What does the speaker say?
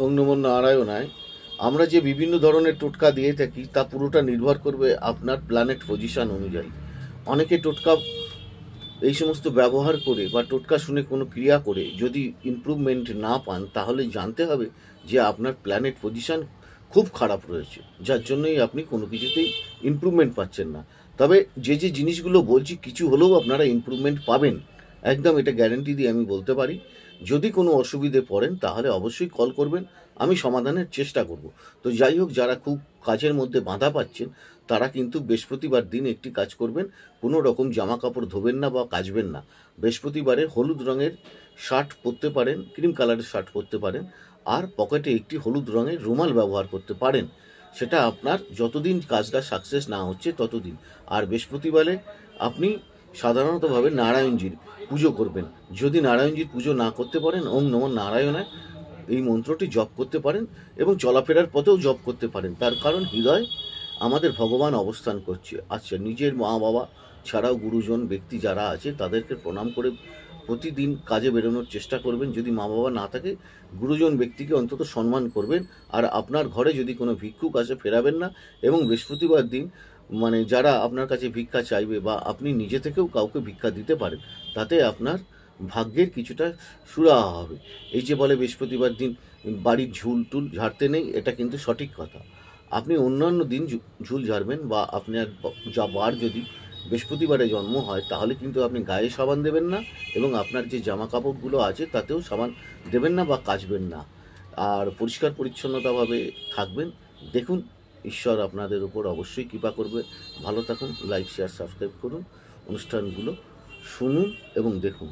ওং নমো নারায়ণায়। আমরা যে বিভিন্ন ধরনের টোটকা দিয়ে থাকি তা পুরোটা নির্ভর করবে আপনার প্ল্যানেট পজিশন অনুযায়ী। অনেকে টোটকা এই সমস্ত ব্যবহার করে বা টোটকা শুনে কোনো ক্রিয়া করে যদি ইমপ্রুভমেন্ট না পান, তাহলে জানতে হবে যে আপনার প্ল্যানেট পজিশন খুব খারাপ রয়েছে, যার জন্যই আপনি কোনো কিছুতেই ইমপ্রুভমেন্ট পাচ্ছেন না। তবে যে যে জিনিসগুলো বলছি, কিছু হলেও আপনারা ইমপ্রুভমেন্ট পাবেন, একদম এটা গ্যারেন্টি দিয়ে আমি বলতে পারি। যদি কোনো অসুবিধে পড়েন তাহলে অবশ্যই কল করবেন, আমি সমাধানের চেষ্টা করব। তো যাই হোক, যারা খুব কাজের মধ্যে বাধা পাচ্ছেন তারা কিন্তু বৃহস্পতিবার দিন একটি কাজ করবেন, কোনো রকম জামা কাপড় ধোবেন না বা কাচবেন না। বৃহস্পতিবারে হলুদ রঙের শার্ট পরতে পারেন, ক্রিম কালারের শার্ট পরতে পারেন, আর পকেটে একটি হলুদ রঙের রুমাল ব্যবহার করতে পারেন। সেটা আপনার যতদিন কাজটা সাকসেস না হচ্ছে ততদিন। আর বৃহস্পতিবারে আপনি সাধারণতভাবে নারায়ণজির পুজো করবেন। যদি নারায়ণজির পুজো না করতে পারেন, ওং নমঃ নারায়ণায় এই মন্ত্রটি জপ করতে পারেন এবং চলাফেরার পথেও জপ করতে পারেন। তার কারণ হৃদয় আমাদের ভগবান অবস্থান করছে। আচ্ছা, নিজের মা বাবা ছাড়াও গুরুজন ব্যক্তি যারা আছে তাদেরকে প্রণাম করে প্রতিদিন কাজে বেরোনোর চেষ্টা করবেন। যদি মা বাবা না থাকে, গুরুজন ব্যক্তিকে অন্তত সম্মান করবেন। আর আপনার ঘরে যদি কোনো ভিক্ষুক আসে, ফেরাবেন না। এবং বৃহস্পতিবার দিন যারা আপনার কাছে ভিক্ষা চাইবে বা আপনি নিজে থেকেও কাউকে ভিক্ষা দিতে পারেন, তাতে আপনার ভাগ্যের কিছুটা সুরাহা হবে। এই যে বলে বৃহস্পতিবার দিন বাড়ির ঝুল টুল ঝাড়তে নেই, এটা কিন্তু সঠিক কথা। আপনি অন্যান্য দিন ঝুল ঝাড়বেন, বা আপনার যা বার যদি বৃহস্পতিবারে জন্ম হয় তাহলে কিন্তু আপনি গায়ে সাবান দেবেন না, এবং আপনার যে জামা কাপড়গুলো আছে তাতেও সাবান দেবেন না বা কাচবেন না। আর পরিষ্কার পরিচ্ছন্নতাভাবে থাকবেন। দেখুন, ঈশ্বর আপনাদের উপর অবশ্যই কৃপা করবে। ভালো থাকুন, লাইক শেয়ার সাবস্ক্রাইব করুন, অনুষ্ঠানগুলো শুনুন এবং দেখুন।